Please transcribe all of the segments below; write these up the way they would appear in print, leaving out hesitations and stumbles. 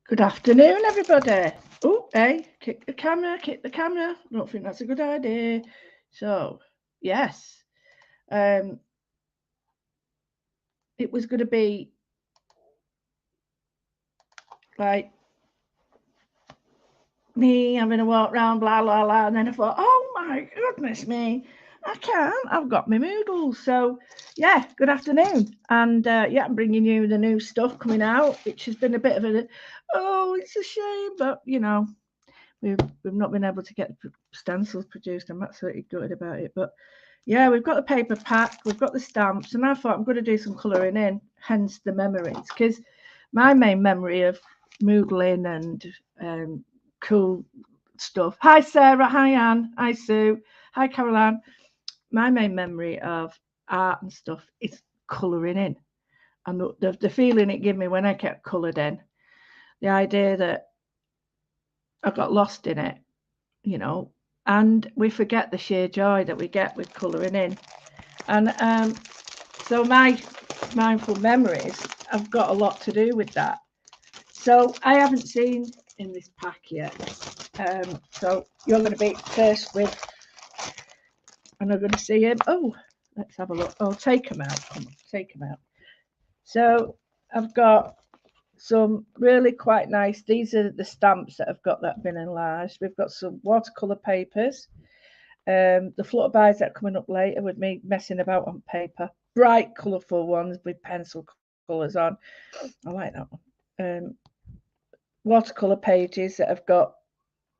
Good afternoon, everybody. Oh, hey, kick the camera, kick the camera. I don't think that's a good idea. So, yes, um, it was going to be like me having a walk round, blah, blah, blah. And then I thought, oh my goodness me, I can't. I've got my Moodle. So, yeah, good afternoon. And yeah, I'm bringing you the new stuff coming out, which has been a bit of oh, it's a shame, but we've not been able to get stencils produced. I'm absolutely gutted about it. But yeah, we've got the paper pack, we've got the stamps, and I thought I'm going to do some colouring in, hence the memories. Because my main memory of moodling and cool stuff. Hi, Sarah. Hi, Anne. Hi, Sue. Hi, Caroline. My main memory of art and stuff is colouring in. And the feeling it gave me when I kept coloured in, the idea that I got lost in it, you know, and we forget the sheer joy that we get with colouring in. And so my mindful memories have got a lot to do with that. So I haven't seen in this pack yet. So you're going to be first with, and I'm going to see him. Oh, let's have a look. Oh, take him out. Come on, take him out. So I've got some really quite nice. These are the stamps that I've got that have been enlarged. We've got some watercolour papers. The flutterbys that are coming up later with me messing about on paper. Bright, colourful ones with pencil colours on. I like that one. Watercolour pages that have got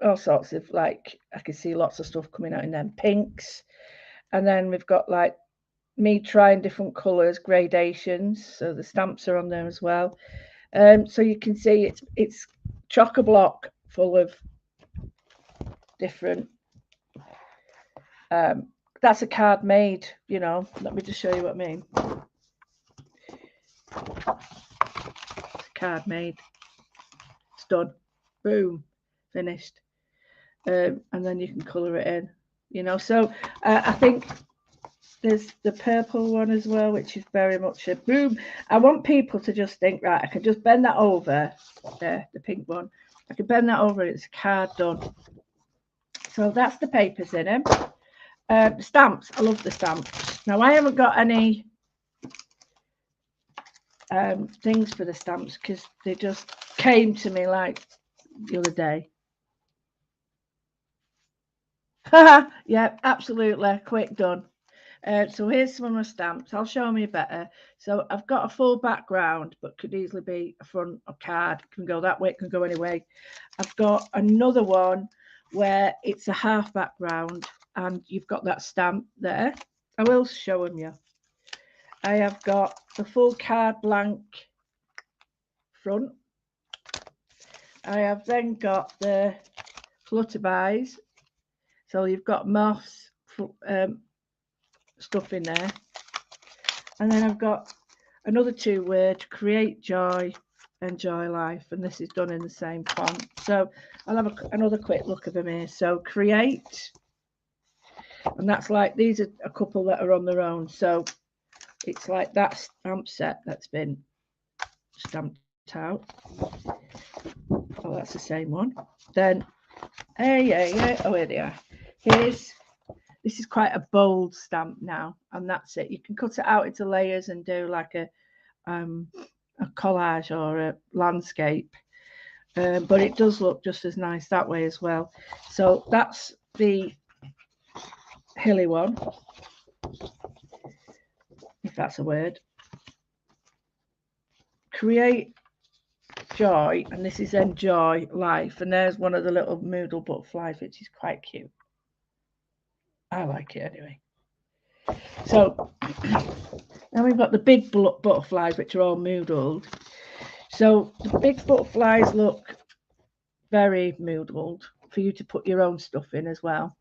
all sorts of, like, I can see lots of stuff coming out in them. Pinks. And then we've got like me trying different colours, gradations. So the stamps are on there as well. So you can see it's chock-a-block full of different. That's a card made, you know. Let me just show you what I mean. It's a card made. It's done. Boom. Finished. And then you can colour it in, you know. So I think there's the purple one as well, which is very much a boom. I want people to just think, right, I can just bend that over. There, the pink one. I can bend that over. It's a card done. So that's the papers in it. The stamps. I love the stamps. Now I haven't got any things for the stamps because they just came to me like the other day. Yeah, absolutely. Quick done. So here's some of my stamps. I'll show me better. So I've got a full background, but could easily be a front or card. It can go that way, it can go any way. I've got another one where it's a half background and you've got that stamp there. I will show them you. I have got the full card blank front. I have then got the flutterbys. So you've got moths, stuff in there. And then I've got another two words, create joy, enjoy life. And this is done in the same font. So I'll have another quick look of them here. So create. And that's like, these are a couple that are on their own. So it's like that stamp set that's been stamped out. Oh, that's the same one. Then, yeah. Oh, here they are. This is quite a bold stamp now, and that's it. You can cut it out into layers and do like a collage or a landscape, but it does look just as nice that way as well. So that's the hilly one, if that's a word. Create joy, and this is enjoy life, and there's one of the little Moodle butterflies, which is quite cute. I like it anyway. So now we've got the big butterflies, which are all moodled. So the big butterflies look very moodled for you to put your own stuff in as well.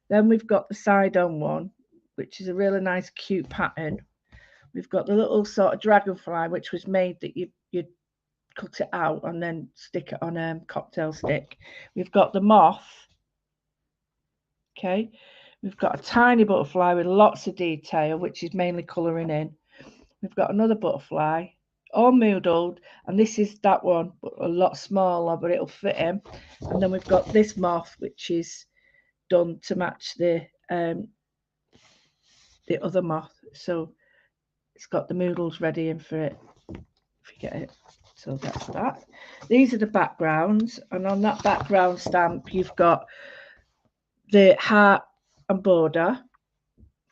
Then we've got the side-on one, which is a really nice, cute pattern. We've got the little sort of dragonfly, which was made that you cut it out and then stick it on a cocktail stick. We've got the moth. Okay. We've got a tiny butterfly with lots of detail, which is mainly colouring in. We've got another butterfly, all moodled, and this is that one, but a lot smaller, but it'll fit him. And then we've got this moth, which is done to match the other moth. So it's got the moodles ready in for it, if you get it. So that's that. These are the backgrounds, and on that background stamp, you've got the heart and border.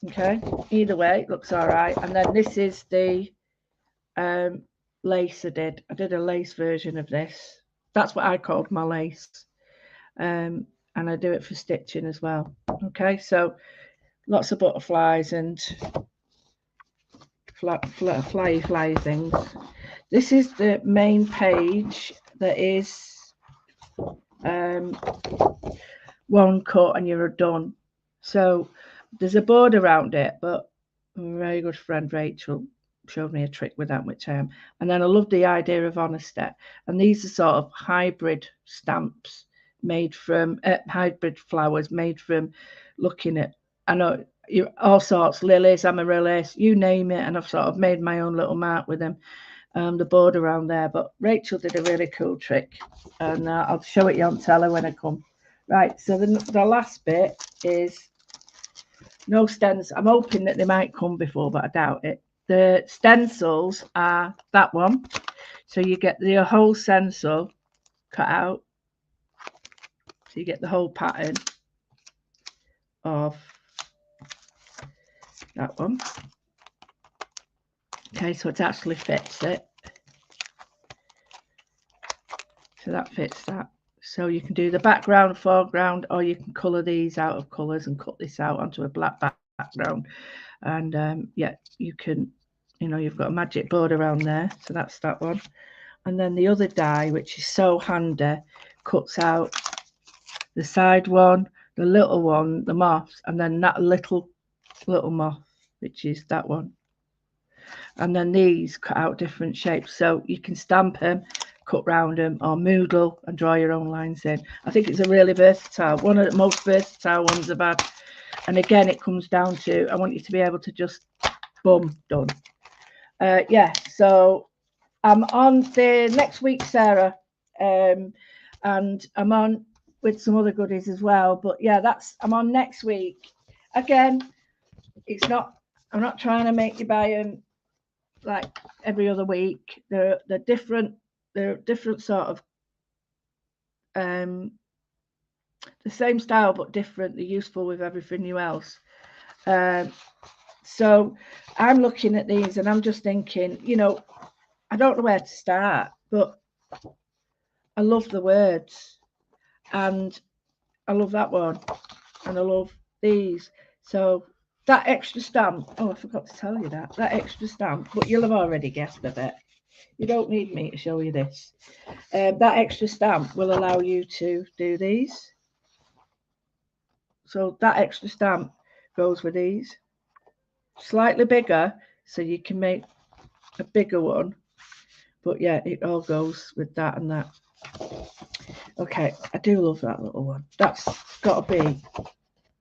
Okay, either way, it looks all right. And then this is the lace I did. I did a lace version of this. That's what I called my lace. And I do it for stitching as well. Okay, so lots of butterflies and fly things. This is the main page that is one cut and you're done. So there's a board around it, but my very good friend Rachel showed me a trick with that, which I am. And then I love the idea of honesty. And these are sort of hybrid stamps made from hybrid flowers made from looking at, I know, all sorts, lilies, amaryllis, you name it. And I've sort of made my own little mark with them, the board around there. But Rachel did a really cool trick, and I'll show it you on telly when I come. Right, so the last bit is no stencils. I'm hoping that they might come before, but I doubt it. The stencils are that one. So you get the whole stencil cut out. So you get the whole pattern of that one. Okay, so it actually fits it. So that fits that. So you can do the background, foreground, or you can colour these out of colours and cut this out onto a black background. And yeah, you can, you know, you've got a magic board around there. So that's that one. And then the other die, which is so handy, cuts out the side one, the little one, the moths, and then that little moth, which is that one. And then these cut out different shapes. So you can stamp them, cut round them, or moodle and draw your own lines in. I think it's a really versatile, one of the most versatile ones I've had. And again, it comes down to, I want you to be able to just, boom, done. Yeah, so I'm on the next week, Sarah, and I'm on with some other goodies as well. But yeah, I'm on next week. Again, I'm not trying to make you buy them like every other week. They're different sort of the same style but different. They're useful with everything else. So I'm looking at these and I'm just thinking, you know, I don't know where to start, but I love the words, and I love that one, and I love these. So that extra stamp, oh, I forgot to tell you that extra stamp, but you'll have already guessed a bit. You don't need me to show you this. That extra stamp will allow you to do these. So that extra stamp goes with these. Slightly bigger, so you can make a bigger one. But yeah, it all goes with that and that. Okay, I do love that little one. That's got to be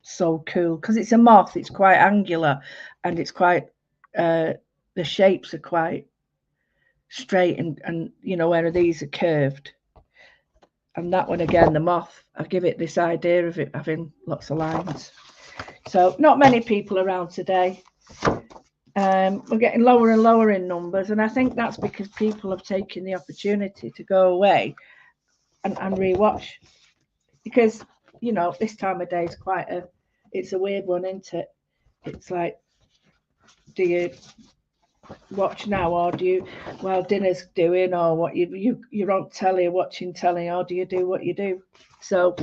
so cool because it's a moth. It's quite angular, and it's quite the shapes are quite straight, and you know, where these are curved. And that one again, the moth, I give it this idea of it having lots of lines. So not many people around today. We're getting lower and lower in numbers, and I think that's because people have taken the opportunity to go away and rewatch, because you know, this time of day is it's a weird one, isn't it? It's like, do you watch now, or do you, while dinner's doing, or what you're on telly watching telly, or do you do what you do? So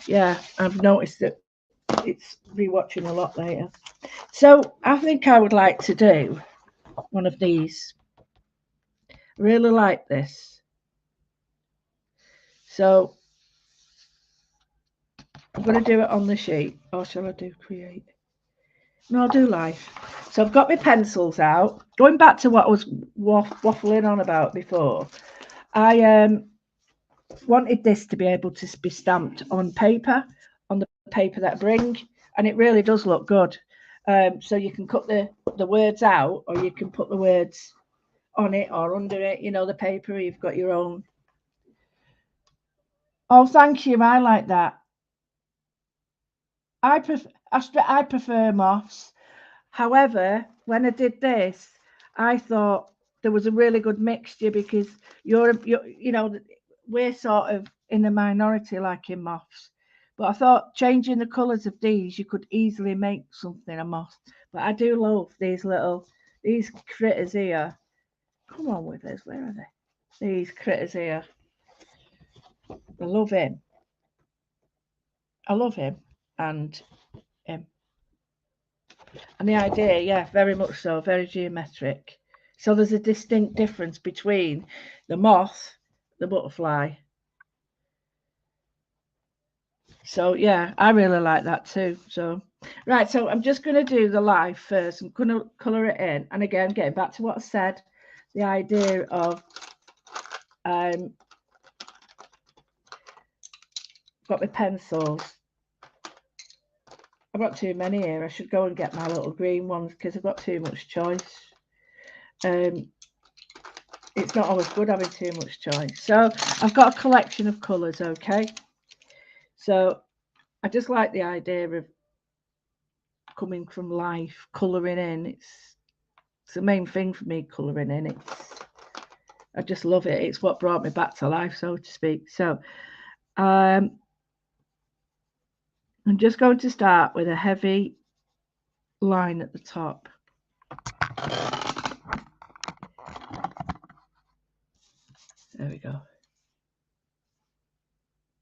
yeah, I've noticed that it's rewatching a lot later. So I think I would like to do one of these. Really like this. So I'm going to do it on the sheet, or shall I do create? No, I'll do life. So I've got my pencils out. Going back to what I was waffling on about before, I wanted this to be able to be stamped on paper, on the paper that I bring, and it really does look good. So you can cut the words out, or you can put the words on it or under it, you know, the paper, you've got your own. Oh, thank you. I like that. I prefer moths. However, when I did this, I thought there was a really good mixture because you're you know, we're sort of in the minority like in moths. But I thought changing the colours of these, you could easily make something a moth. But I do love these critters here. Come on with us, where are they? These critters here. I love him. I love him and him. And the idea, yeah, very much so, very geometric. So there's a distinct difference between the moth, the butterfly. So yeah, I really like that too. So right, so I'm just going to do the life first. I'm going to colour it in, and again, getting back to what I said, the idea of got my pencils. I've got too many here. I should go and get my little green ones because I've got too much choice. It's not always good having too much choice. So I've got a collection of colours, okay? So I just like the idea of coming from life, colouring in. It's the main thing for me, colouring in. I just love it. It's what brought me back to life, so to speak. So I'm just going to start with a heavy line at the top. There we go.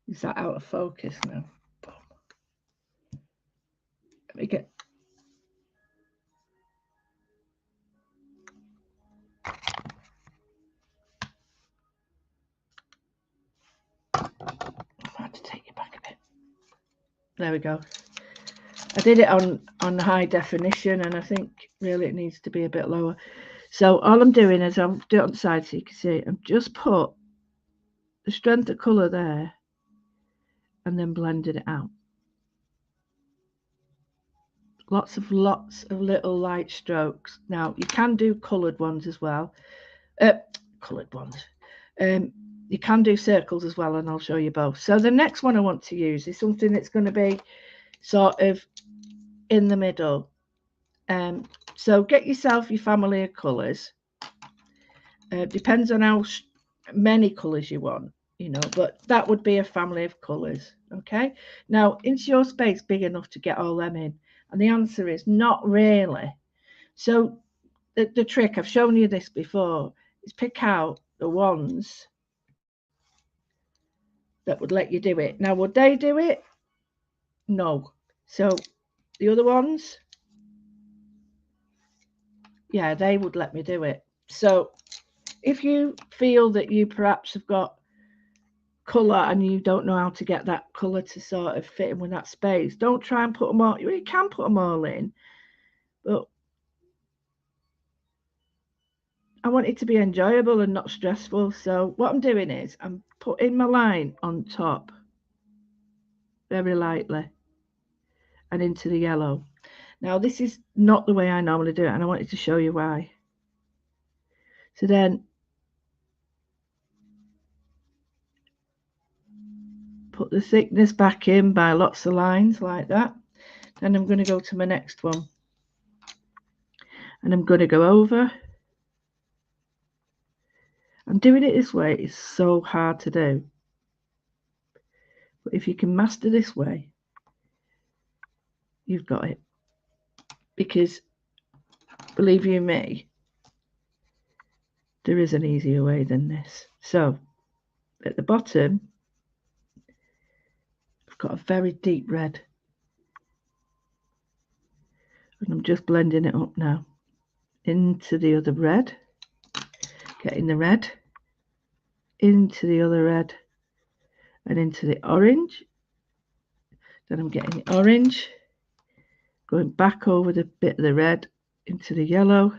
Is that out of focus now? Let me get. I have to take it back a bit. There we go. I did it on high definition, and I think really it needs to be a bit lower. So all I'm doing is I'll do it on the side so you can see it. I'm just put the strength of colour there and then blended it out. Lots of little light strokes. Now you can do coloured ones as well. Coloured ones. You can do circles as well, and I'll show you both. So the next one I want to use is something that's going to be sort of in the middle. So get yourself your family of colours. Depends on how many colours you want, you know, but that would be a family of colours. Okay, now is your space big enough to get all them in? And the answer is not really. So the trick, I've shown you this before, is pick out the ones that would let you do it. Now, would they do it? No. So the other ones, yeah, they would let me do it. So if you feel that you perhaps have got colour and you don't know how to get that colour to sort of fit in with that space, don't try and put them all. You can put them all in, but I want it to be enjoyable and not stressful. So what I'm doing is I'm putting my line on top very lightly and into the yellow. Now this is not the way I normally do it, and I wanted to show you why. So then put the thickness back in by lots of lines like that. Then I'm going to go to my next one, and I'm going to go over. And doing it this way is so hard to do, but if you can master this way, you've got it. Because believe you me, there is an easier way than this. So at the bottom, I've got a very deep red, and I'm just blending it up now into the other red, getting the red into the other red and into the orange. Then I'm getting the orange, going back over the bit of the red into the yellow,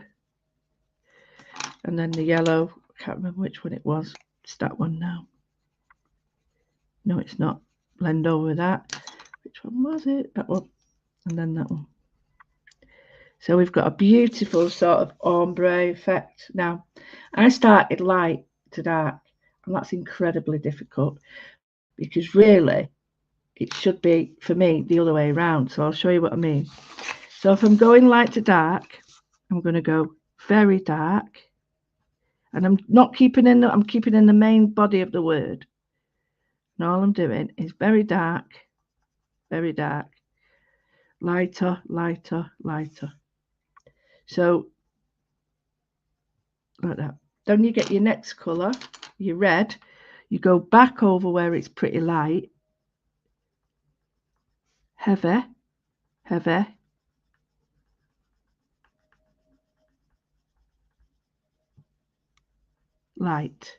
and then the yellow, I can't remember which one it was. It's that one now. No, it's not. Blend over that. Which one was it? That one. And then that one. So we've got a beautiful sort of ombre effect. Now, I started light to dark, and that's incredibly difficult because really it should be, for me, the other way around. So I'll show you what I mean. So if I'm going light to dark, I'm going to go very dark, and I'm not keeping in I'm keeping in the main body of the word. And all I'm doing is very dark, lighter, lighter, lighter. So like that. Then you get your next colour, your red. You go back over where it's pretty light, heavy, heavy, light.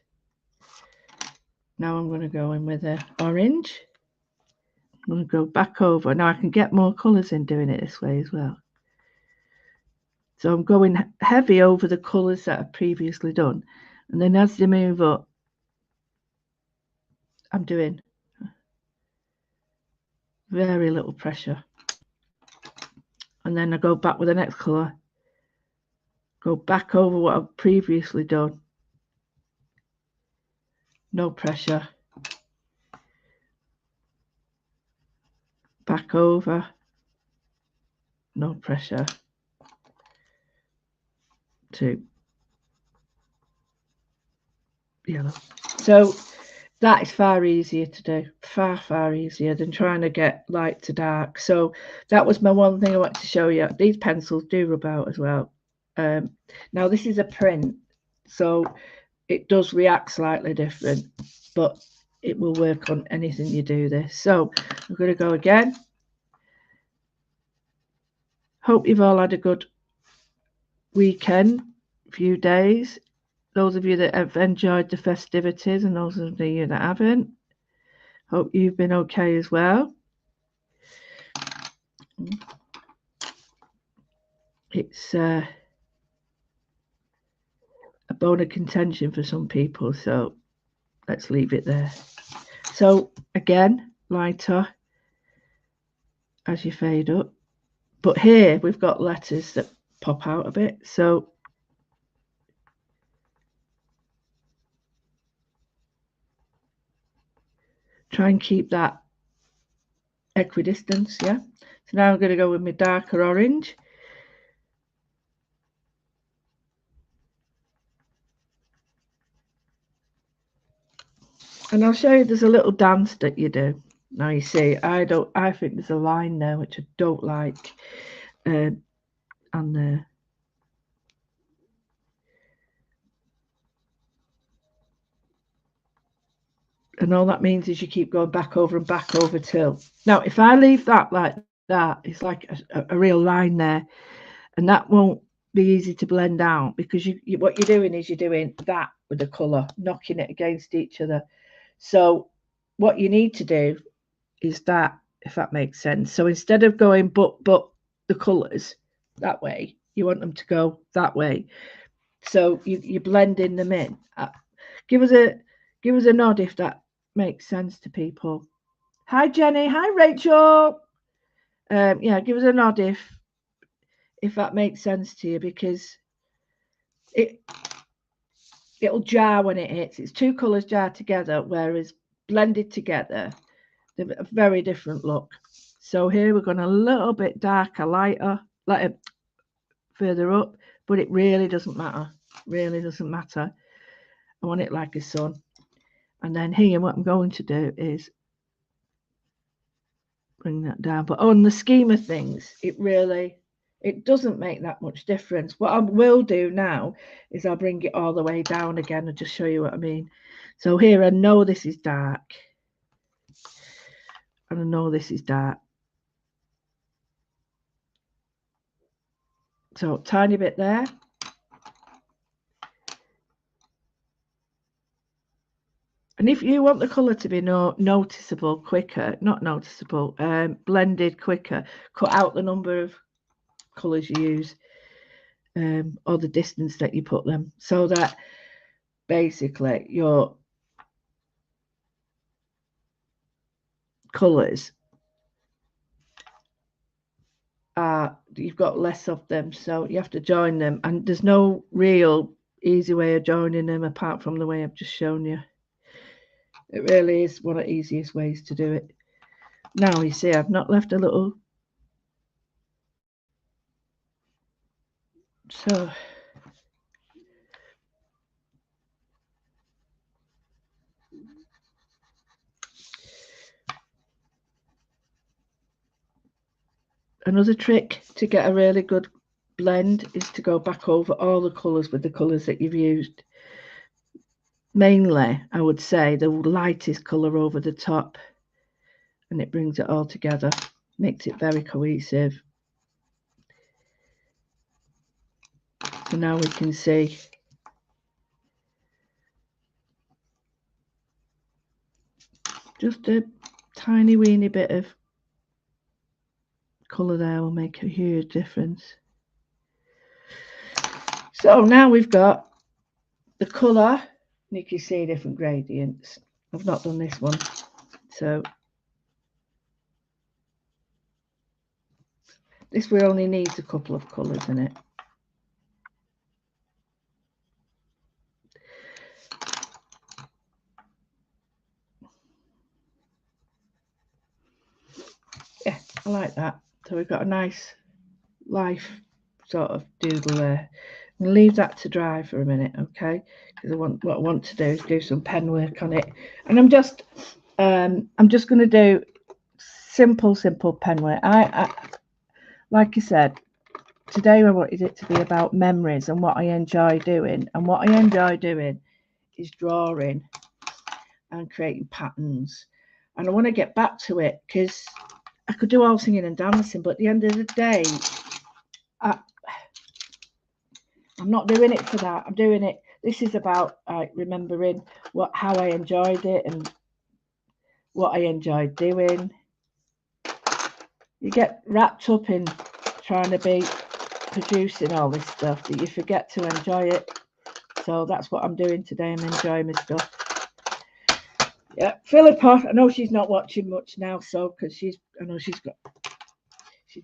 Now I'm going to go in with the orange. I'm going to go back over. Now I can get more colours in doing it this way as well. So I'm going heavy over the colours that I've previously done. And then as they move up, I'm doing very little pressure. And then I go back with the next colour. Go back over what I've previously done. No pressure. Back over. No pressure. To yellow. So that is far easier to do, far easier than trying to get light to dark. So that was my one thing I wanted to show you. These pencils do rub out as well. Now this is a print, so it does react slightly different, but it will work on anything you do this. So I'm going to go again. Hope you've all had a good weekend, few days. Those of you that have enjoyed the festivities and those of you that haven't, hope you've been okay as well. It's a bone of contention for some people, so let's leave it there. So again, lighter as you fade up, but here we've got letters that pop out a bit, so try and keep that equidistance. Yeah, so now I'm going to go with my darker orange. And I'll show you there's a little dance that you do. Now you see, I think there's a line there which I don't like. And and all that means is you keep going back over and back over till. Now, if I leave that like that, it's like a real line there, and that won't be easy to blend out because what you're doing is you're doing that with the colour, knocking it against each other. So what you need to do is that, if that makes sense. So instead of going but the colours that way, you want them to go that way. So you're blending them in. Give us a nod if that makes sense to people. Hi Jenny. Hi Rachel. Yeah, give us a nod if that makes sense to you, because it'll jar when it hits. It's two colours jarred together, whereas blended together, they're a very different look. So here we're going a little bit darker, lighter, further up, but it really doesn't matter. Really doesn't matter. I want it like a sun. And then here, what I'm going to do is bring that down. But on the scheme of things, it doesn't make that much difference. What I will do now is I'll bring it all the way down again and just show you what I mean. So here, I know this is dark. And I know this is dark. So tiny bit there. And if you want the colour to be noticeable quicker, not noticeable, blended quicker, cut out the number of colours you use, or the distance that you put them, so that basically your colours you've got less of them, so you have to join them, and there's no real easy way of joining them apart from the way I've just shown you. It really is one of the easiest ways to do it. Now you see I've not left a little, so another trick to get a really good blend is to go back over all the colours with the colours that you've used. Mainly, I would say the lightest colour over the top, and it brings it all together, makes it very cohesive. So now we can see just a tiny weeny bit of colour there will make a huge difference. So now we've got the colour, and you can see different gradients. I've not done this one, so this one only needs a couple of colours in it. Yeah, I like that. So we've got a nice life sort of doodle there. I'm going to leave that to dry for a minute, okay? Because what I want to do is do some pen work on it, and I'm just going to do simple pen work. I like I said, today I wanted it to be about memories and what I enjoy doing, and what I enjoy doing is drawing and creating patterns, and I want to get back to it because I could do all singing and dancing, but at the end of the day, I'm not doing it for that. I'm doing it. This is about remembering how I enjoyed it and what I enjoyed doing. You get wrapped up in trying to be producing all this stuff that you forget to enjoy it. So that's what I'm doing today. I'm enjoying my stuff. Yeah, Philippa, I know she's not watching much now, so because she's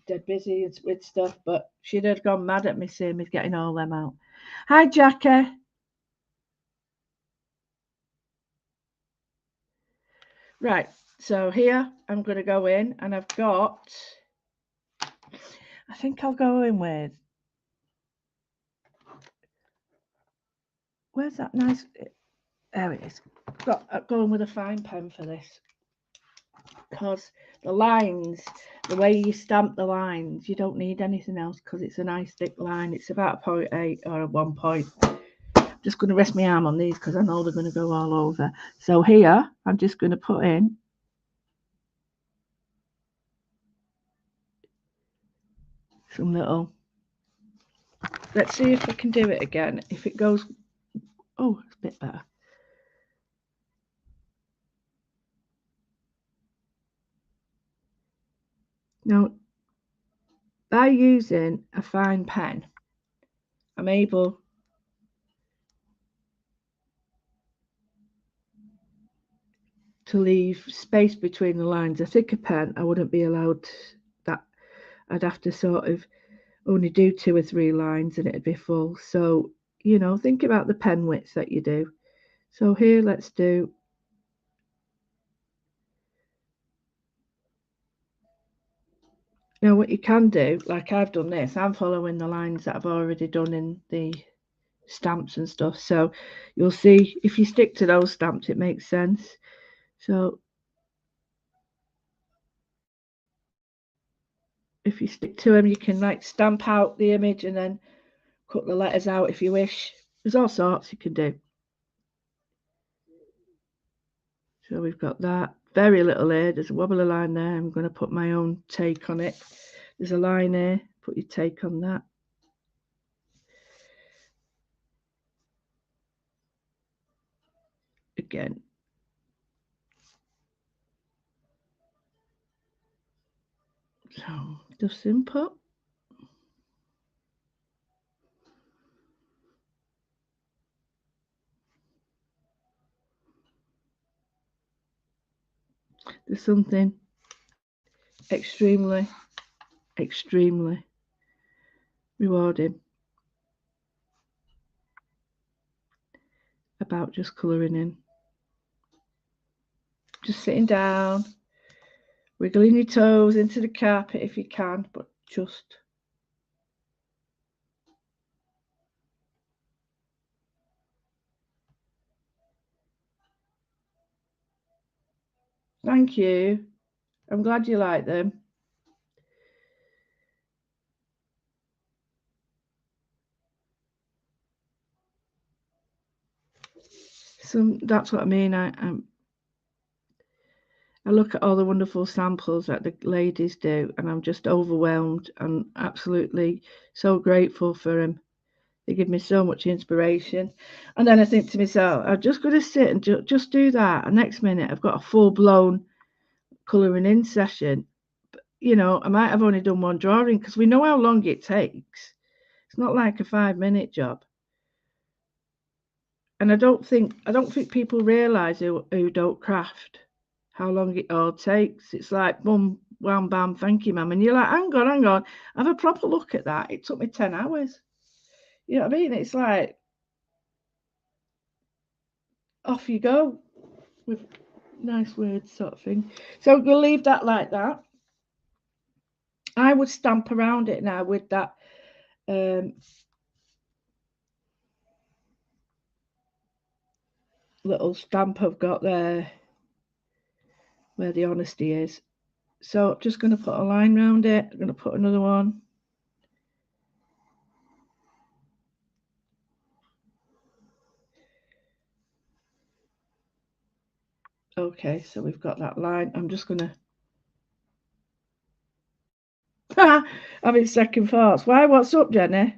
dead busy with stuff, but she'd have gone mad at me seeing me getting all them out. Hi, Jackie. Right, so here I'm going to go in, and I've got, I think I'll go in with, where's that nice, there it is. I've going with a fine pen for this, because the lines, the way you stamp the lines, you don't need anything else because it's a nice thick line. It's about a 0.8 or a 1 point. I'm just going to rest my arm on these because I know they're going to go all over. So here, I'm just going to put in some little, let's see if I can do it again. If it goes, oh, it's a bit better. Now, by using a fine pen, I'm able to leave space between the lines. A thicker pen, I wouldn't be allowed that. I'd have to sort of only do 2 or 3 lines and it'd be full. So, you know, think about the pen width that you do. So here, let's do, now what you can do, like I've done this, I'm following the lines that I've already done in the stamps and stuff. So you'll see if you stick to those stamps, it makes sense. So if you stick to them, you can like stamp out the image and then cut the letters out if you wish. There's all sorts you can do. So we've got that. Very little here. There's a wobbly line there. I'm going to put my own take on it. There's a line here. Put your take on that. Again. So just simple. There's something extremely extremely rewarding about just colouring in. Just sitting down, wiggling your toes into the carpet if you can, but just thank you. I'm glad you like them. That's what I mean. I look at all the wonderful samples that the ladies do, and I'm just overwhelmed and absolutely so grateful for them. They give me so much inspiration. And then I think to myself, I'm just going to sit and just do that. And next minute, I've got a full-blown colouring in session. You know, I might have only done one drawing because we know how long it takes. It's not like a 5-minute job. And I don't think people realise who don't craft how long it all takes. It's like boom, wham, bam, thank you, ma'am. And you're like, hang on, have a proper look at that. It took me 10 hours. You know what I mean? It's like, off you go with nice words sort of thing. So we'll leave that like that. I would stamp around it now with that little stamp I've got there where the honesty is. So I'm just going to put a line around it. I'm going to put another one. Okay, so we've got that line. I'm just going to having second thoughts. Why? What's up, Jenny?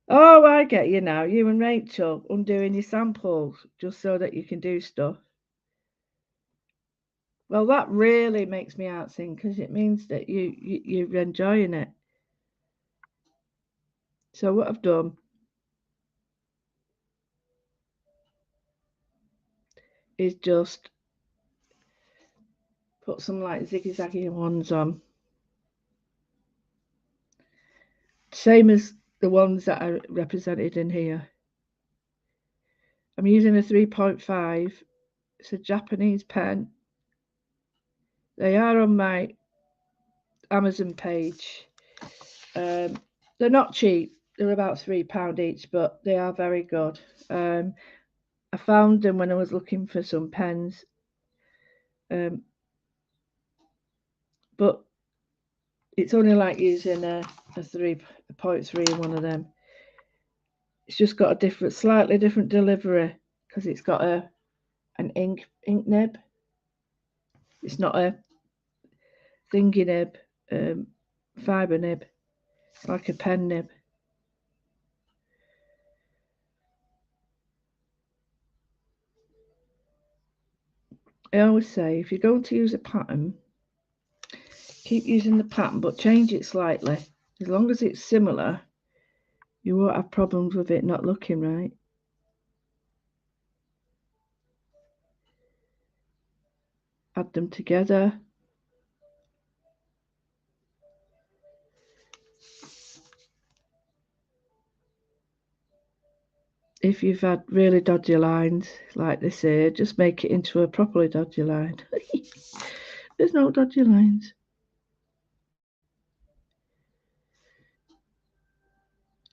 Oh, I get you now. You and Rachel undoing your samples just so that you can do stuff. Well, that really makes me out sing because it means that you're enjoying it. So what I've done is just put some like ziggy-zaggy ones on. Same as the ones that are represented in here. I'm using a 3.5. It's a Japanese pen. They are on my Amazon page. They're not cheap. They're about £3 each, but they are very good. I found them when I was looking for some pens. But it's only like using a 3.3 in one of them. It's just got a slightly different delivery because it's got an ink nib. It's not a thingy nib, fibre nib. It's like a pen nib. I always say if you're going to use a pattern, keep using the pattern but change it slightly. As long as it's similar, you won't have problems with it not looking right. Add them together. If you've had really dodgy lines like this here, just make it into a properly dodgy line. There's no dodgy lines.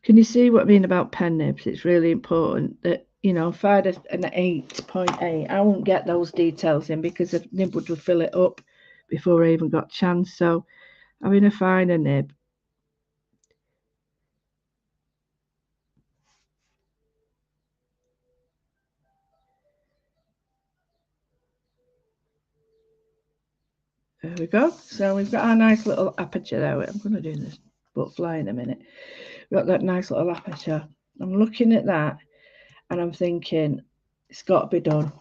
Can you see what I mean about pen nibs? It's really important that, you know, if I had an 8.8, I won't get those details in because the nib would fill it up before I even got a chance. So having a finer nib there we go. So we've got our nice little aperture there. I'm going to do this butterfly in a minute. We've got that nice little aperture. I'm looking at that and I'm thinking it's got to be done.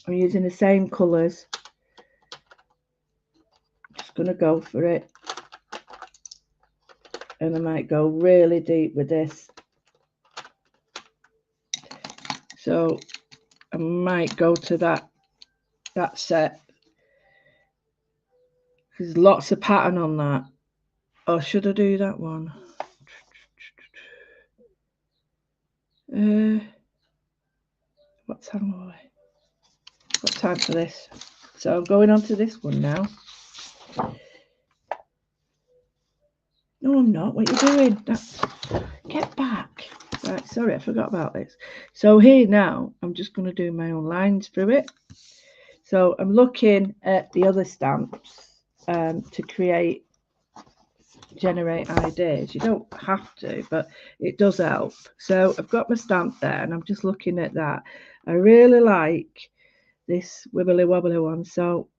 I'm using the same colours. Just going to go for it. And I might go really deep with this. So I might go to that set There's lots of pattern on that. Or should I do that one? What time are we? What time for this? So I'm going on to this one now. No, I'm not. What are you doing? Get back. Right, sorry, I forgot about this. So here now, I'm just going to do my own lines through it. So I'm looking at the other stamps to generate ideas. You don't have to, but it does help. So I've got my stamp there and I'm just looking at that. I really like this wibbly wobbly one. So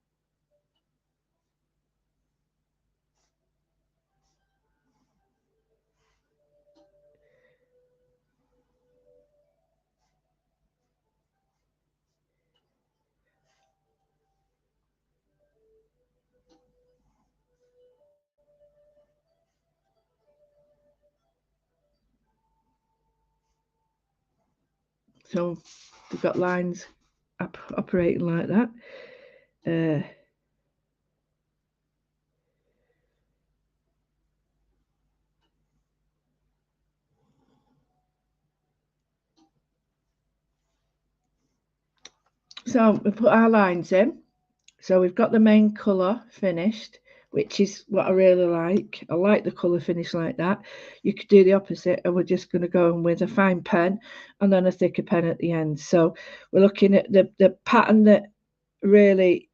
we've got lines operating like that. So we put our lines in. So we've got the main colour finished, which is what I really like. I like the colour finish like that. You could do the opposite, and we're just going to go in with a fine pen and then a thicker pen at the end. So we're looking at the pattern that really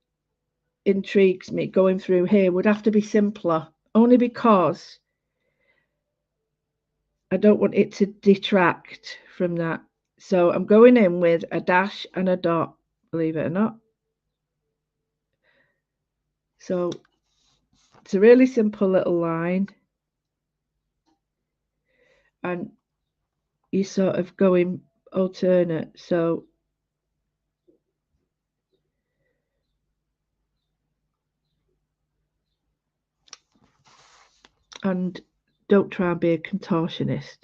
intrigues me going through here would have to be simpler, only because I don't want it to detract from that. So I'm going in with a dash and a dot, believe it or not. So it's a really simple little line, and you sort of going alternate. So and don't try and be a contortionist,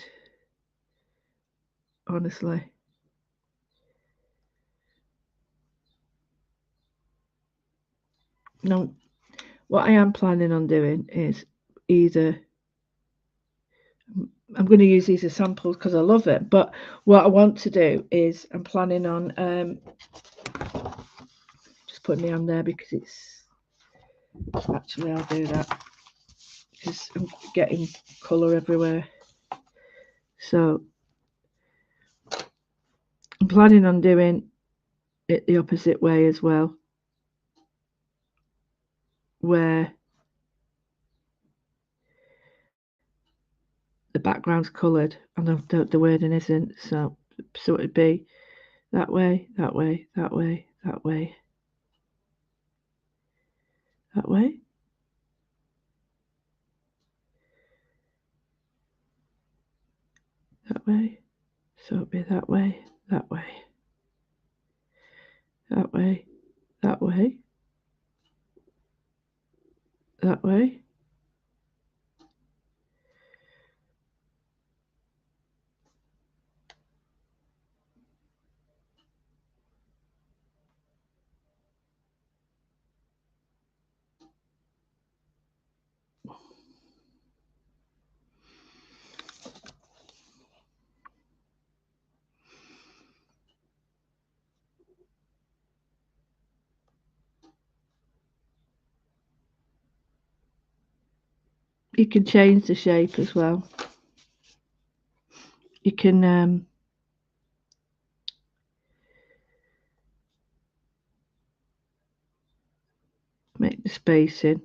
honestly. No, what I am planning on doing is either I'm going to use these as samples because I love it, but what I want to do is I'm planning on just putting my hand there because it's actually I'll do that because I'm getting colour everywhere. So I'm planning on doing it the opposite way as well, where the background's coloured and the wording isn't. So it'd be that way, that way, that way, that way, that way. That way. So it'd be that way, that way, that way, that way, that way. You can change the shape as well. You can make the spacing.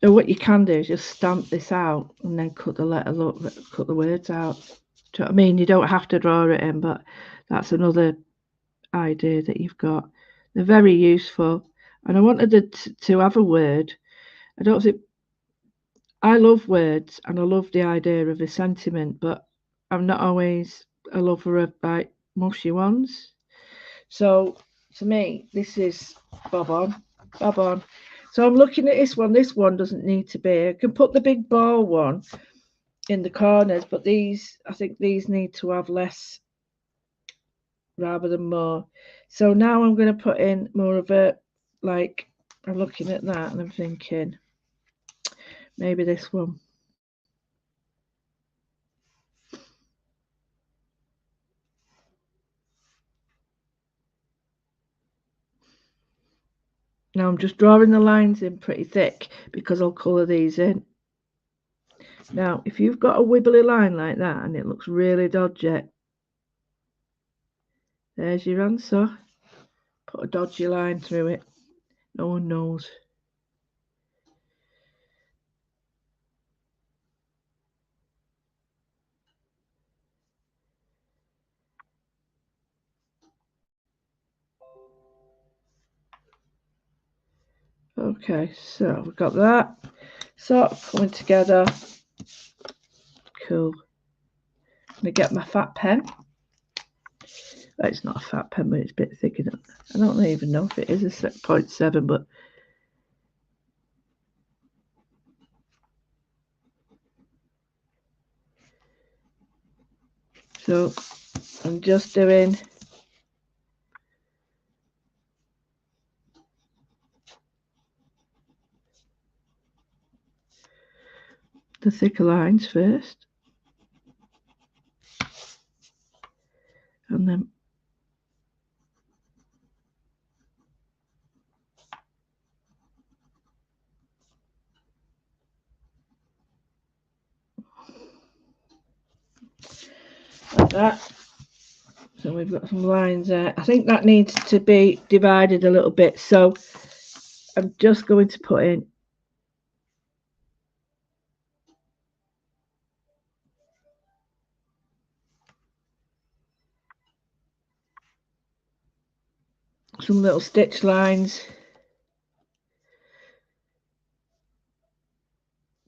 So what you can do is just stamp this out and then cut the words out. Do you know what I mean? You don't have to draw it in, but that's another idea that you've got. They're very useful, and I wanted to have a word. I don't think I love words and I love the idea of a sentiment, but I'm not always a lover of like mushy ones. So to me, this is bob on, bob on. So I'm looking at this one. This one doesn't need to be. I can put the big ball one in the corners, but these, I think these need to have less rather than more. So now I'm going to put in more of a like I'm looking at that and I'm thinking, maybe this one. Now I'm just drawing the lines in pretty thick because I'll colour these in. Now, if you've got a wibbly line like that and it looks really dodgy, there's your answer. Put a dodgy line through it. No one knows. Okay, so we've got that sort of coming together. Cool. I'm going to get my fat pen. Well, it's not a fat pen, but it's a bit thicker. I don't even know if it is a 0.7, but so I'm just doing the thicker lines first, and then like that. So we've got some lines there. I think that needs to be divided a little bit. So I'm just going to put in some little stitch lines.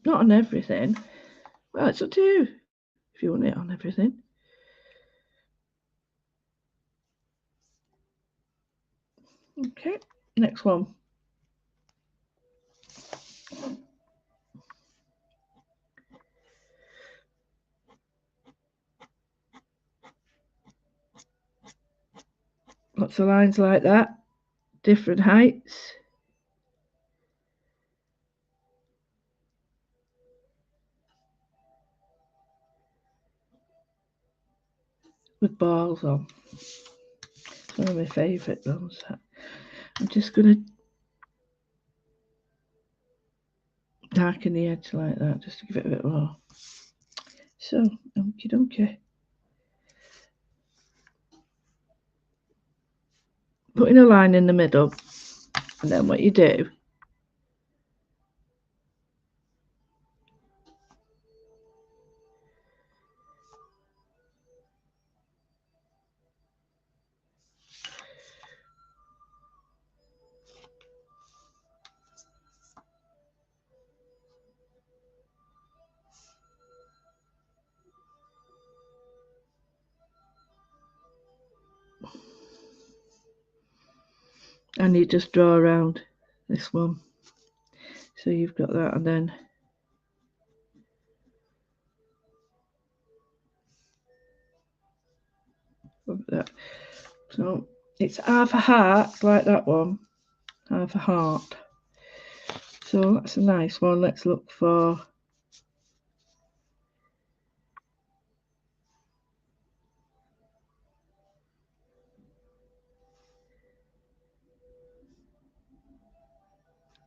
Not on everything. Well, it's up to you if you want it on everything. Okay, next one. Lots of lines like that, different heights. With balls on. It's one of my favourite ones. I'm just going to darken the edge like that, just to give it a bit more. So, okie dokie. Putting a line in the middle, and then what you do, and you just draw around this one. So you've got that, and then that. So it's half a heart, like that one, half a heart. So that's a nice one. Let's look for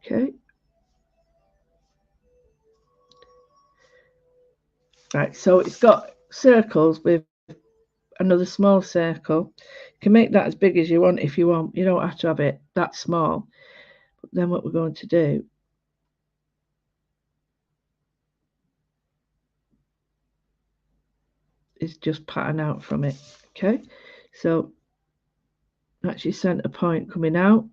okay. Right, so it's got circles with another small circle. You can make that as big as you want if you want. You don't have to have it that small. But then what we're going to do is just pattern out from it. Okay, so that's your center point coming out.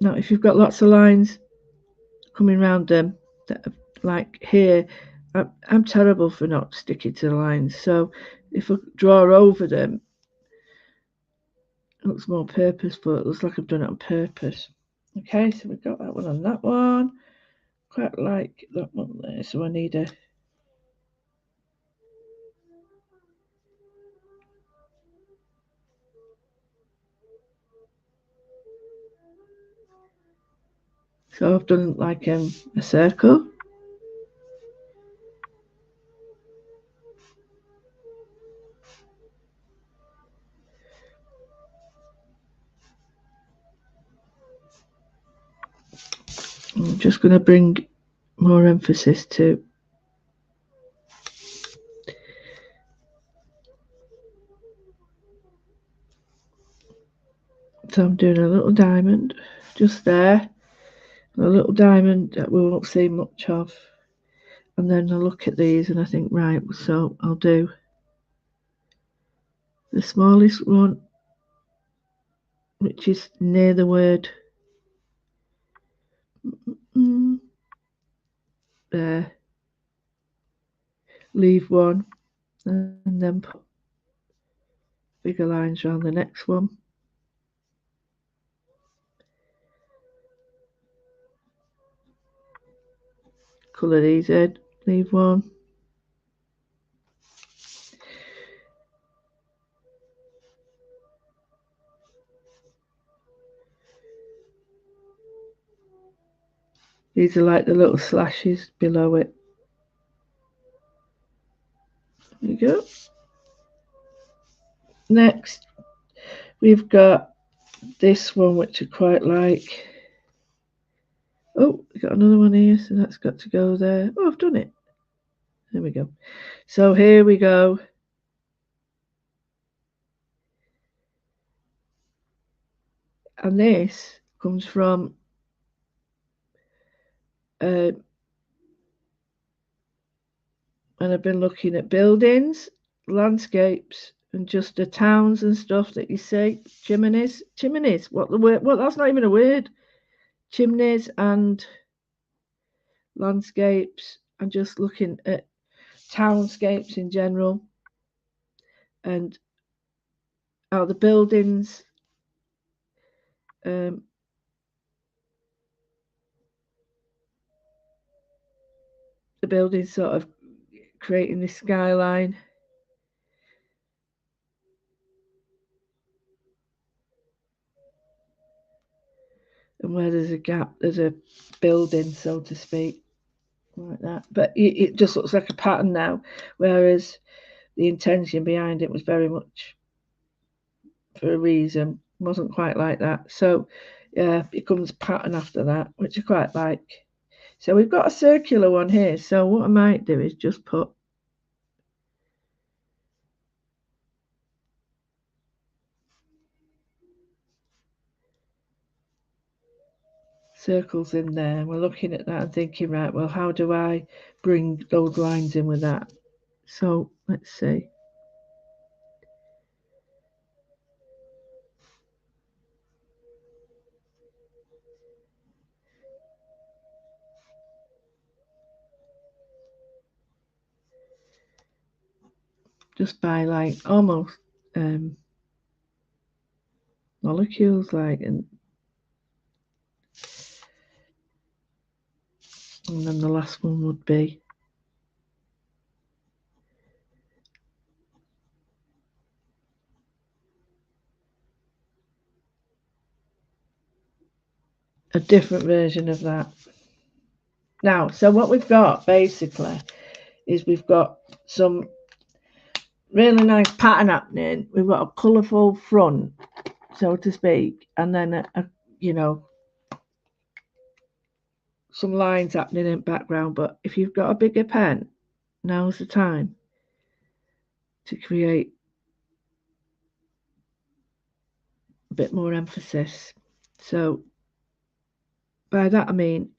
Now, if you've got lots of lines coming around them, that like here, I'm terrible for not sticking to the lines. So if I draw over them, looks more purposeful. It looks like I've done it on purpose. Okay, so we've got that one on that one. Quite like that one there. So I need a so I've done like a circle. I'm just going to bring more emphasis to so I'm doing a little diamond just there, a little diamond that we won't see much of, and then I look at these and I think, right, so I'll do the smallest one, which is near the word there, leave one, and then put bigger lines around the next one. Colour these in, leave one. These are like the little slashes below it. There you go. Next, we've got this one, which I quite like. Oh, we got another one here, so that's got to go there. Oh, I've done it. There we go. So here we go. And this comes from and I've been looking at buildings, landscapes, and just the towns and stuff that you see. Chimneys. What the word? Well, that's not even a word. Chimneys and landscapes, and just looking at townscapes in general, and how the buildings the buildings sort of creating this skyline. And where there's a gap, there's a building, so to speak, like that. But it just looks like a pattern now, whereas the intention behind it was very much for a reason. It wasn't quite like that. So yeah, it becomes pattern after that, which I quite like. So we've got a circular one here. So what I might do is just put circles in there. We're looking at that and thinking, right, well, how do I bring those lines in with that? So let's see. Just by like almost molecules, like, and then the last one would be a different version of that. Now, so what we've got basically is we've got some really nice pattern happening. We've got a colourful front, so to speak, and then you know, some lines happening in the background. But if you've got a bigger pen, now's the time to create a bit more emphasis. So by that I mean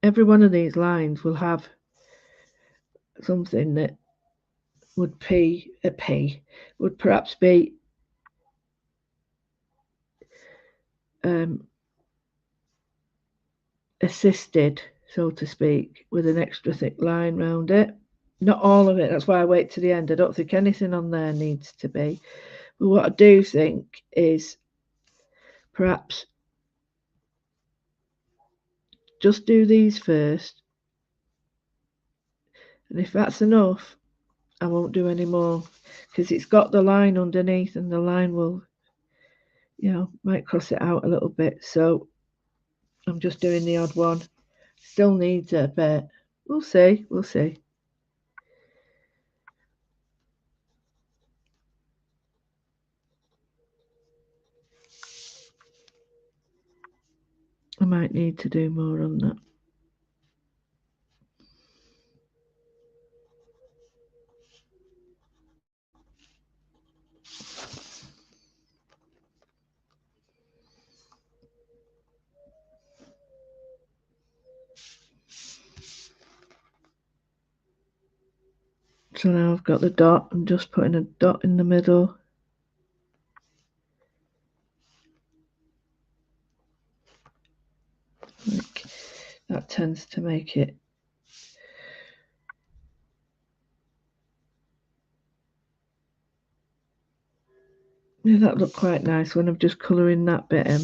every one of these lines will have something that would would perhaps be assisted, so to speak, with an extra thick line round it. Not all of it, that's why I wait to the end. I don't think anything on there needs to be, But what I do think is perhaps just do these first, and if that's enough, I won't do any more, because it's got the line underneath, and the line will, might cross it out a little bit. So I'm just doing the odd one. Still needs a bit. We'll see. We'll see. I might need to do more on that. So now I've got the dot. I'm just putting a dot in the middle. Like that tends to make it. Yeah, that looked quite nice when I'm just colouring that bit in.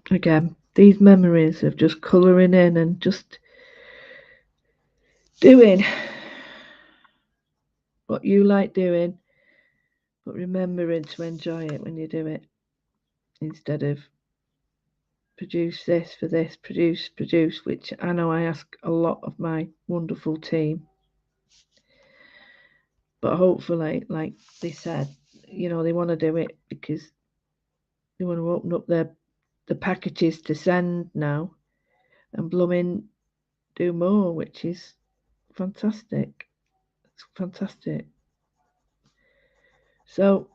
Again, these memories of just colouring in and just doing what you like doing, but remembering to enjoy it when you do it, instead of produce this for this, produce, which I know I ask a lot of my wonderful team. But hopefully, like they said, they want to do it because they want to open up the packages to send now and blooming do more, which is fantastic. It's fantastic. So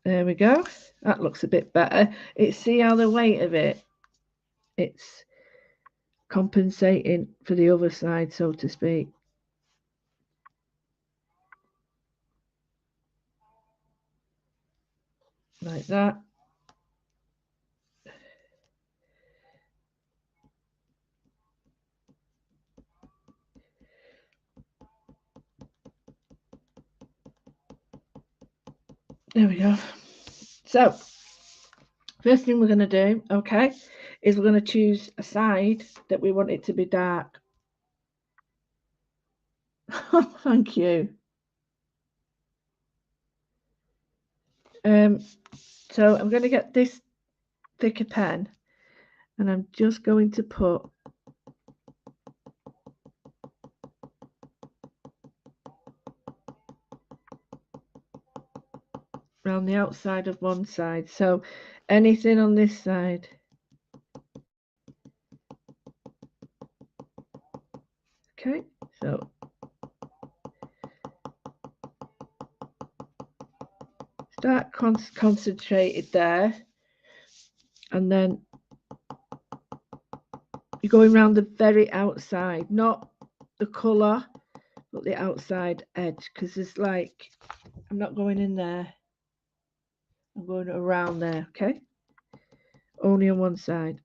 there we go. That looks a bit better. See how the weight of it's compensating for the other side, so to speak. Like that. There we go. So, first thing we're going to do, okay, is we're going to choose a side that we want it to be dark. Thank you. So I'm going to get this thicker pen, and I'm just going to put around the outside of one side. So anything on this side. Okay, so start concentrated there, and then you're going around the very outside, not the colour, but the outside edge, because it's like I'm not going in there, I'm going around there. Okay, only on one side.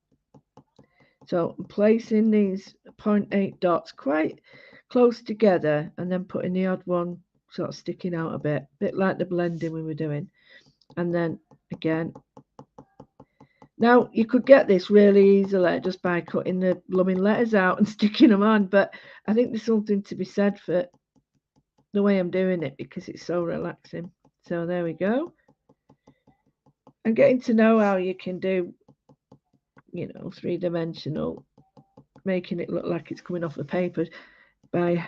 So I'm placing these 0.8 dots quite close together, and then putting the odd one sort of sticking out a bit like the blending we were doing. And then again, now you could get this really easily just by cutting the blooming letters out and sticking them on, but I think there's something to be said for the way I'm doing it, because it's so relaxing. So there we go. And getting to know how you can do, three-dimensional, making it look like it's coming off the paper by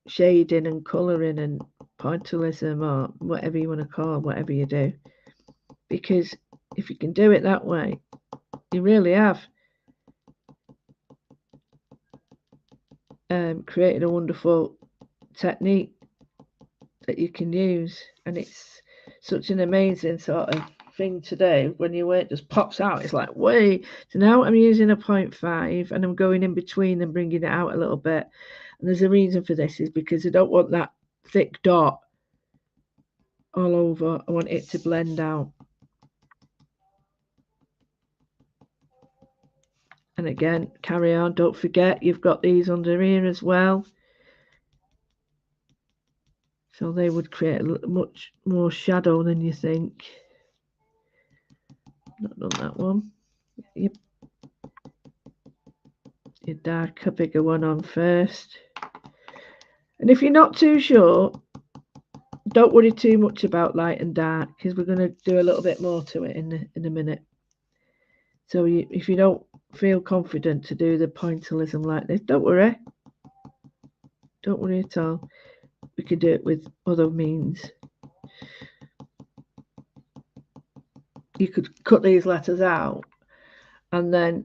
shading and colouring and pointillism, or whatever you want to call it, whatever you do. Because if you can do it that way, you really have created a wonderful technique that you can use. And it's such an amazing sort of thing to do when your work just pops out. It's like, wait. So now I'm using a 0.5 and I'm going in between and bringing it out a little bit. And there's a reason for this, is because I don't want that thick dot all over. I want it to blend out. And again, carry on. Don't forget, you've got these under here as well. So they would create much more shadow than you think. Not done that one. Yep. Your darker, bigger one on first. And if you're not too sure, don't worry too much about light and dark, because we're going to do a little bit more to it in a minute. So if you don't feel confident to do the pointillism like this, don't worry. Don't worry at all. We could do it with other means. You could cut these letters out and then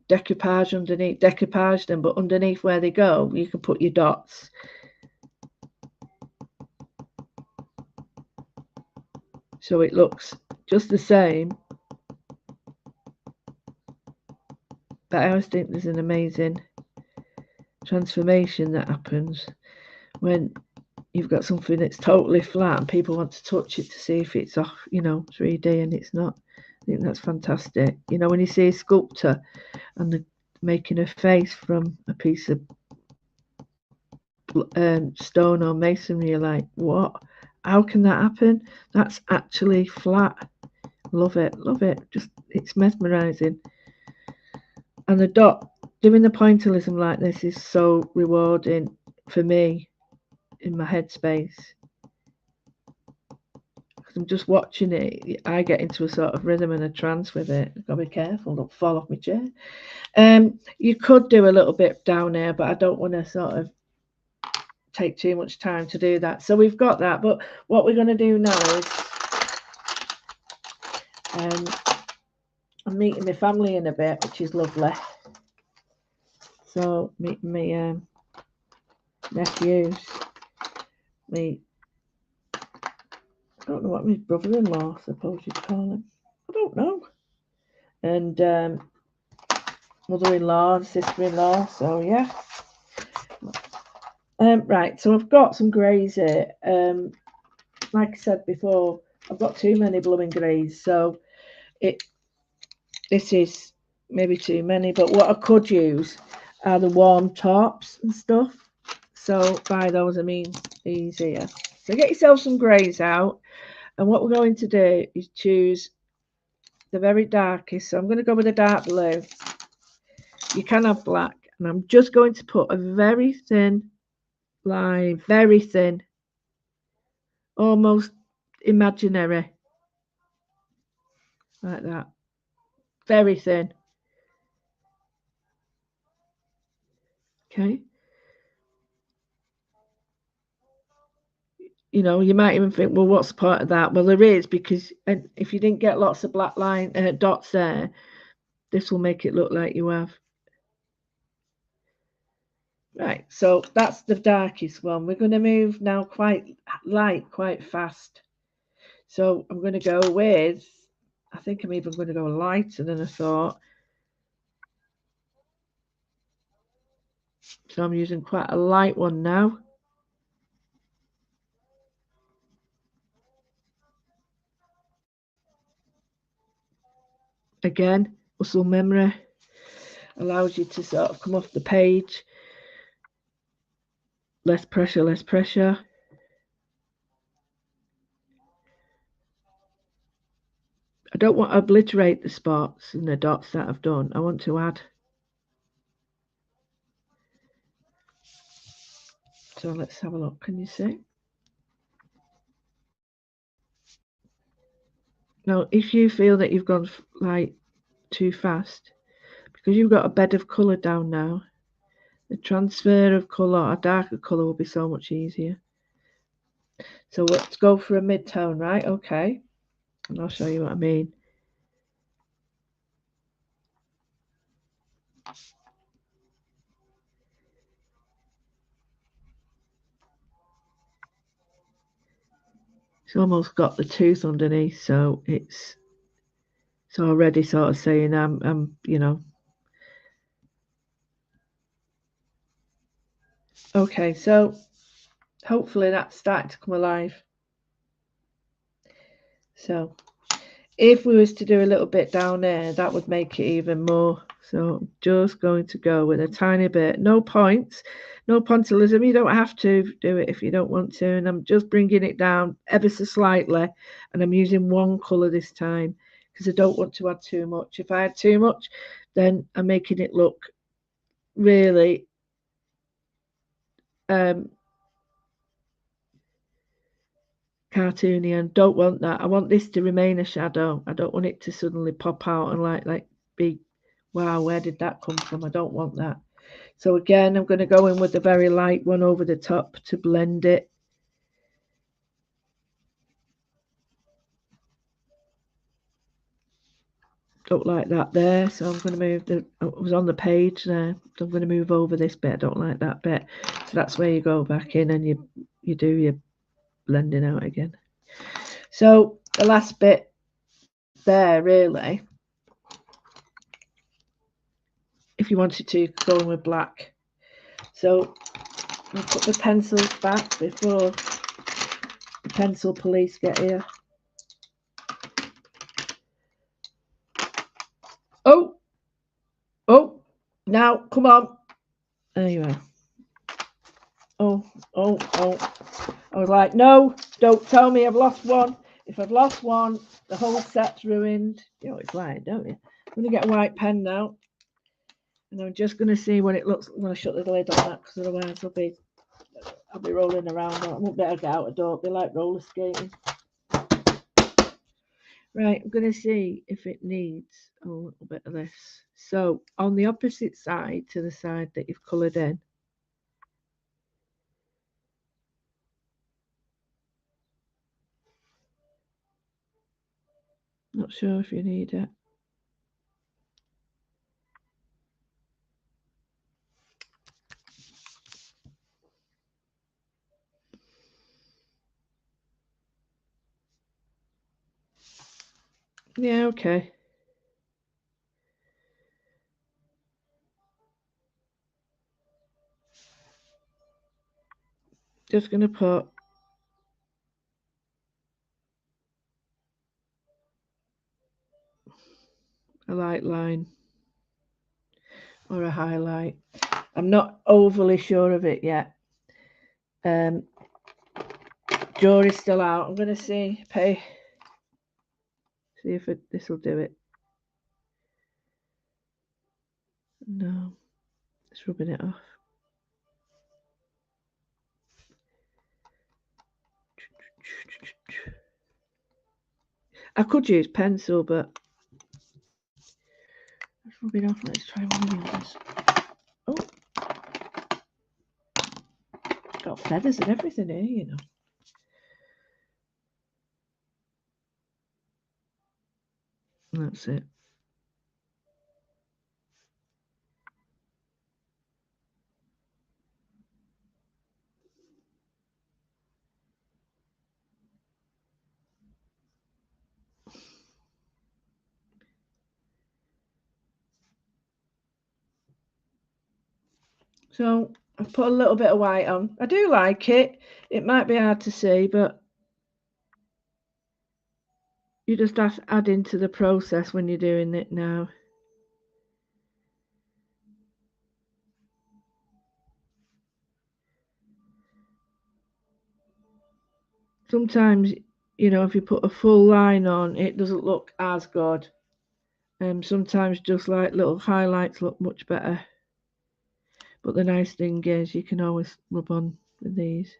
decoupage underneath, decoupage them, but underneath where they go, you can put your dots. So it looks just the same. But I always think there's an amazing transformation that happens when you've got something that's totally flat and people want to touch it to see if it's off, 3D, and it's not. I think that's fantastic. When you see a sculptor and they're making a face from a piece of stone or masonry, you're like, what? How can that happen? That's actually flat. Love it. Just, it's mesmerizing. And the dot, doing the pointillism like this is so rewarding for me in my headspace. Because I'm just watching it, I get into a sort of rhythm and a trance with it. I've got to be careful, don't fall off my chair. You could do a little bit down there, but I don't want to sort of take too much time to do that. So we've got that, but what we're going to do now is I'm meeting my family in a bit, which is lovely. So meeting my nephews, I don't know what my brother-in-law, I suppose you'd call him. I don't know. And mother-in-law and sister-in-law. So yeah. Right. So I've got some greys here. Like I said before, I've got too many blooming greys. So this is maybe too many. But what I could use are the warm tops and stuff. So by those I mean these here. So get yourself some greys out. And what we're going to do is choose the very darkest. So I'm going to go with a dark blue. You can have black. And I'm just going to put a very thin line, very thin, almost imaginary, like that. Very thin. Okay. You might even think, well, what's the point of that? Well, there is, because if you didn't get lots of black line dots there, this will make it look like you have. Right, so that's the darkest one. We're going to move now quite light, quite fast. So I'm going to go with, I think I'm even going to go lighter than I thought. So I'm using quite a light one now. Again, muscle memory allows you to sort of come off the page. Less pressure, less pressure. I don't want to obliterate the spots and the dots that I've done. I want to add. So let's have a look. Can you see? Now, if you feel that you've gone like too fast, because you've got a bed of colour down now, the transfer of colour, a darker colour, will be so much easier. So let's go for a mid-tone, right? Okay. And I'll show you what I mean. It's almost got the tooth underneath, so it's already sort of saying I'm Okay, so hopefully that's starting to come alive. So if we was to do a little bit down there, that would make it even more. So I'm just going to go with a tiny bit. No points, no pointillism. You don't have to do it if you don't want to. And I'm just bringing it down ever so slightly. And I'm using one colour this time because I don't want to add too much. If I add too much, then I'm making it look really cartoony, and don't want that. I want this to remain a shadow. I don't want it to suddenly pop out and like be, wow, where did that come from? I don't want that. So again, I'm going to go in with a very light one over the top to blend it. Don't like that there, so I'm going to move it was on the page there, so I'm going to move over this bit. I don't like that bit, so that's where you go back in and you do your blending out again. So the last bit there, really, if you wanted to go in with black. So I'll put the pencils back before the pencil police get here. Oh, now, come on. There you are. Oh. I was like, no, don't tell me I've lost one. If I've lost one, the whole set's ruined. You know what it's like, don't you? I'm going to get a white pen now. And I'm just going to see what it looks like when I shut the lid on that, because otherwise I'll be rolling around. I won't be able to get out the door. It'll be like roller skating. Right, I'm going to see if it needs a little bit of this. So on the opposite side to the side that you've coloured in, not sure if you need it. Yeah, okay. Just going to put a light line or a highlight. I'm not overly sure of it yet. Jury's still out. I'm going to see if this will do it. No, it's rubbing it off. I could use pencil, but it's rubbing off. Let's try one of these. Oh, it's got feathers and everything here, you know. That's it. So I've put a little bit of white on. I do like it. It might be hard to see, but you just have to add into the process when you're doing it now. Sometimes, you know, if you put a full line on, it doesn't look as good. Sometimes just like little highlights look much better. But the nice thing is you can always rub on with these.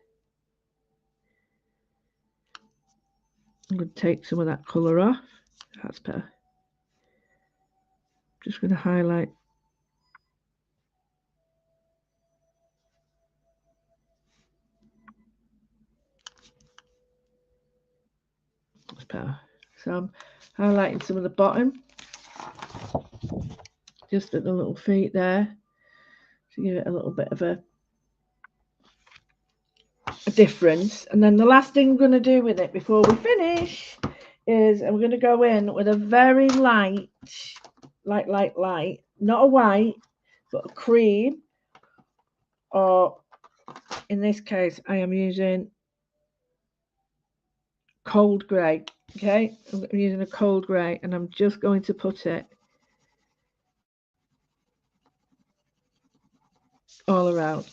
I'm going to take some of that colour off. That's better. Just going to highlight. That's better. So I'm highlighting some of the bottom, just at the little feet there, to give it a little bit of a difference. And then the last thing I'm going to do with it before we finish is I'm going to go in with a very light, not a white, but a cream, or in this case I am using cold grey. Okay, I'm using a cold grey, and I'm just going to put it all around.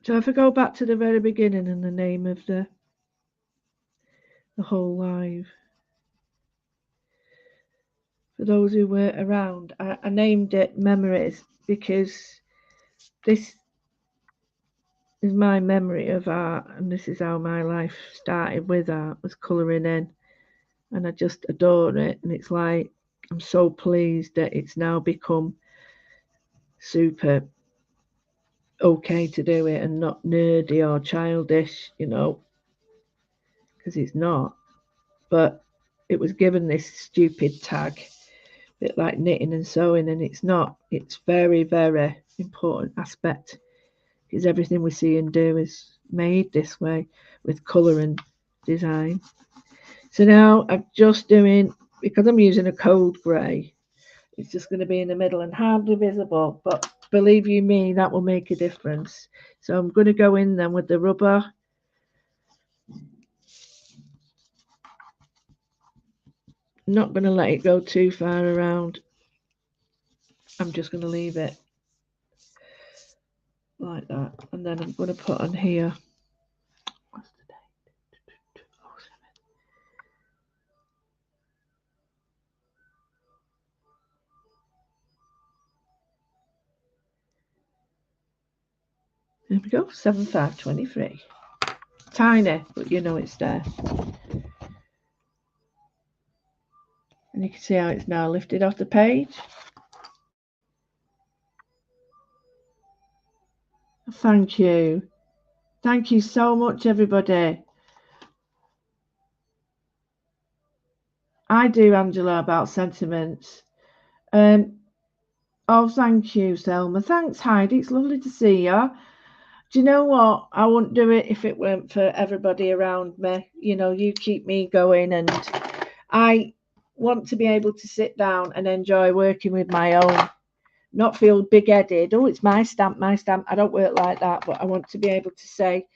So if I go back to the very beginning and the name of the whole live, for those who were around, I named it Memories because this is my memory of art, and this is how my life started with art, was colouring in, and I just adore it. And it's like I'm so pleased that it's now become super okay to do it and not nerdy or childish, you know, because it's not. But it was given this stupid tag, a bit like knitting and sewing, and it's not. It's very, very important aspect because everything we see and do is made this way with colour and design. So now I'm just doing, because I'm using a cold grey, it's just going to be in the middle and hardly visible, but believe you me, that will make a difference. So I'm going to go in then with the rubber. Not going to let it go too far around. I'm just going to leave it like that, and then I'm going to put on here. What's the date? Oh, 7. There we go, 7/5/23. Tiny, but you know it's there. And you can see how it's now lifted off the page. Thank you. Thank you so much, everybody. I do, Angela, about sentiments. Oh, thank you, Selma. Thanks, Heidi. It's lovely to see you. Do you know what? I wouldn't do it if it weren't for everybody around me. You know, you keep me going, and I want to be able to sit down and enjoy working with my own, not feel big-headed. Oh, it's my stamp, my stamp. I don't work like that, but I want to be able to say,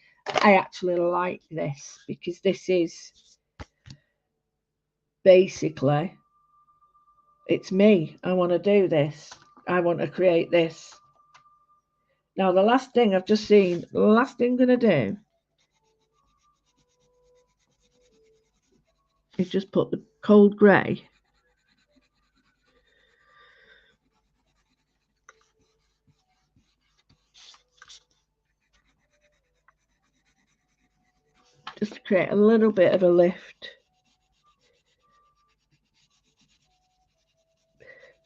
I actually like this because this is basically, it's me. I want to do this. I want to create this. Now, the last thing I've just seen, the last thing I'm going to do is just put the cold grey just to create a little bit of a lift.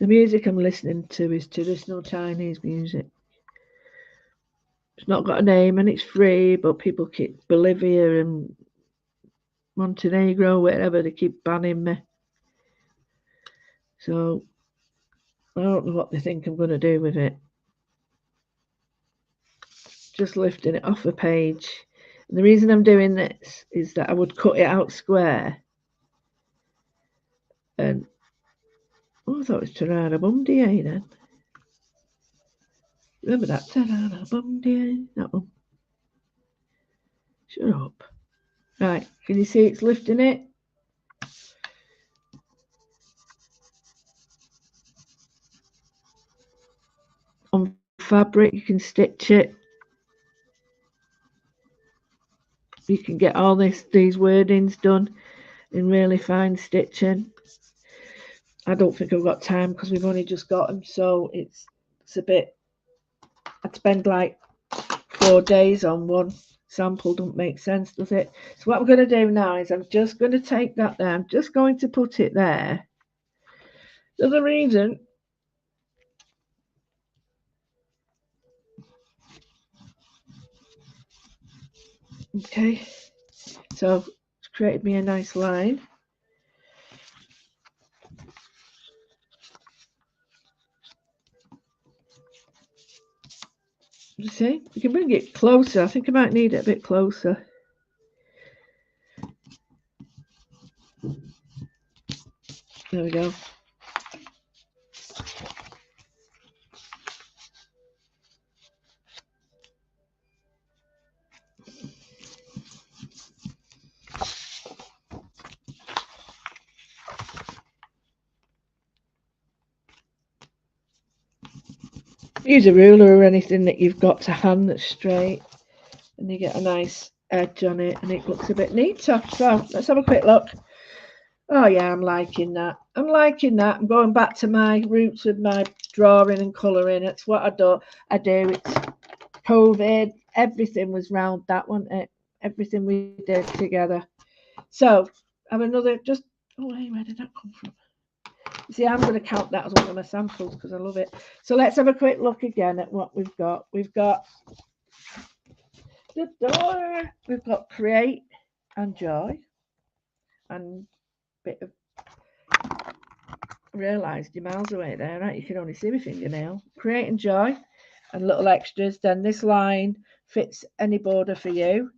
The music I'm listening to is traditional Chinese music. It's not got a name and it's free, but people keep Bolivia and Montenegro, wherever, they keep banning me. So I don't know what they think I'm going to do with it. Just lifting it off a page. And the reason I'm doing this is that I would cut it out square. And oh, I thought it was Tarana Bumdier then. Remember that? Tarana Bumdier? That one. Shut up. Right, can you see it's lifting it? On fabric, you can stitch it. You can get all these wordings done in really fine stitching. I don't think I've got time because we've only just got them, so it's a bit. I'd spend like 4 days on one sample. Don't make sense, does it? So what I'm going to do now is I'm just going to take that there. I'm just going to put it there. There's a reason. Okay, so it's created me a nice line. You see, you can bring it closer. I think I might need it a bit closer. There we go. Use a ruler or anything that you've got to hand that's straight, and you get a nice edge on it, and it looks a bit neater. So let's have a quick look. Oh yeah, I'm liking that. I'm liking that. I'm going back to my roots with my drawing and colouring. That's what I do. It's COVID. Everything was round that one. Everything we did together. So I have another. Oh hey, where did that come from? See, I'm going to count that as one of my samples because I love it. So let's have a quick look again at what we've got. We've got the door. We've got Create and Joy, and bit of. Realised you're miles away there, right? You can only see my fingernail. Create and Joy, and little extras. Then this line fits any border for you.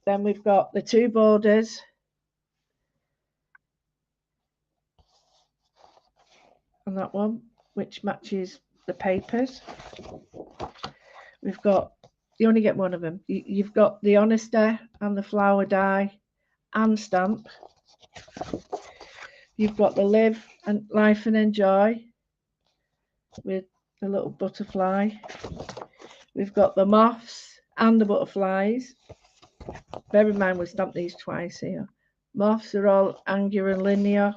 Then we've got the two borders. On that one, which matches the papers. We've got, you only get one of them. You've got the Honesty and the flower die and stamp. You've got the Live and Life and Enjoy with the little butterfly. We've got the moths and the butterflies. Bear in mind we stamped these twice here. Moths are all angular and linear.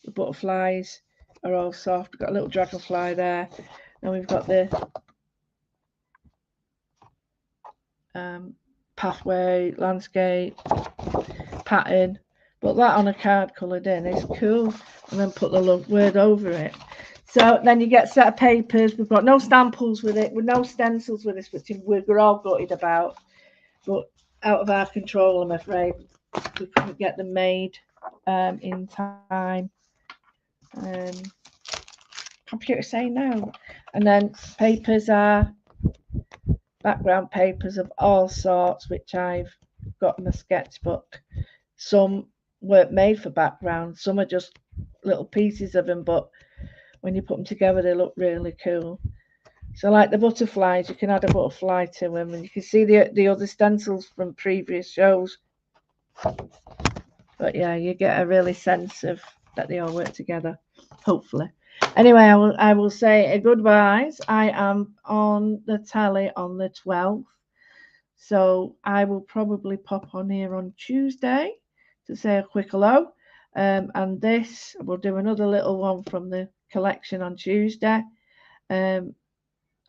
The butterflies are all soft. We've got a little dragonfly there. And we've got the pathway, landscape, pattern. Put that on a card coloured in. It's cool. And then put the word over it. So then you get a set of papers. We've got no stamples with it. With no stencils with this, which we're all gutted about. But out of our control, I'm afraid. We couldn't get them made in time. Computer saying no. And then papers are background papers of all sorts, which I've got in my sketchbook. Some weren't made for background. Some are just little pieces of them, but when you put them together, they look really cool. So like the butterflies, you can add a butterfly to them, and you can see the other stencils from previous shows. But yeah, you get a really sense of that they all work together, hopefully. Anyway, I will say a goodbyes. I am on the telly on the 12th. So I will probably pop on here on Tuesday to say a quick hello. And this, we'll do another little one from the collection on Tuesday. I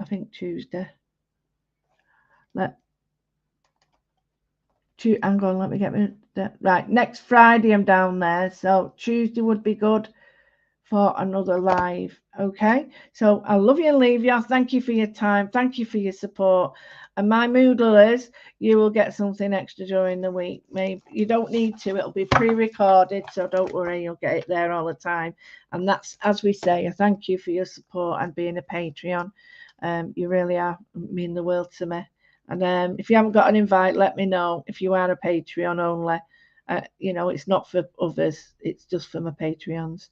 think Tuesday. Hang on, let me get me right. Next Friday I'm down there, so Tuesday would be good for another live. Okay, so I love you and leave you. Thank you for your time. Thank you for your support. And my Moodle is you will get something extra during the week. Maybe you don't need to. It'll be pre-recorded, so don't worry. You'll get it there all the time. And that's, as we say, a thank you for your support and being a Patreon. You really are mean the world to me. And if you haven't got an invite, let me know. If you are a Patreon only, you know, it's not for others. It's just for my Patreons.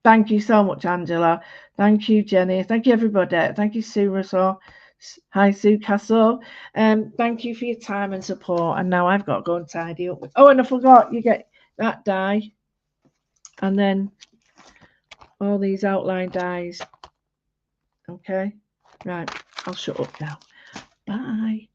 Thank you so much, Angela. Thank you, Jenny. Thank you, everybody. Thank you, Sue Russell. Hi, Sue Castle. Thank you for your time and support. And now I've got to go and tidy up. Oh, and I forgot, you get that die. And then all these outline dies. Okay. Right. I'll shut up now. Bye.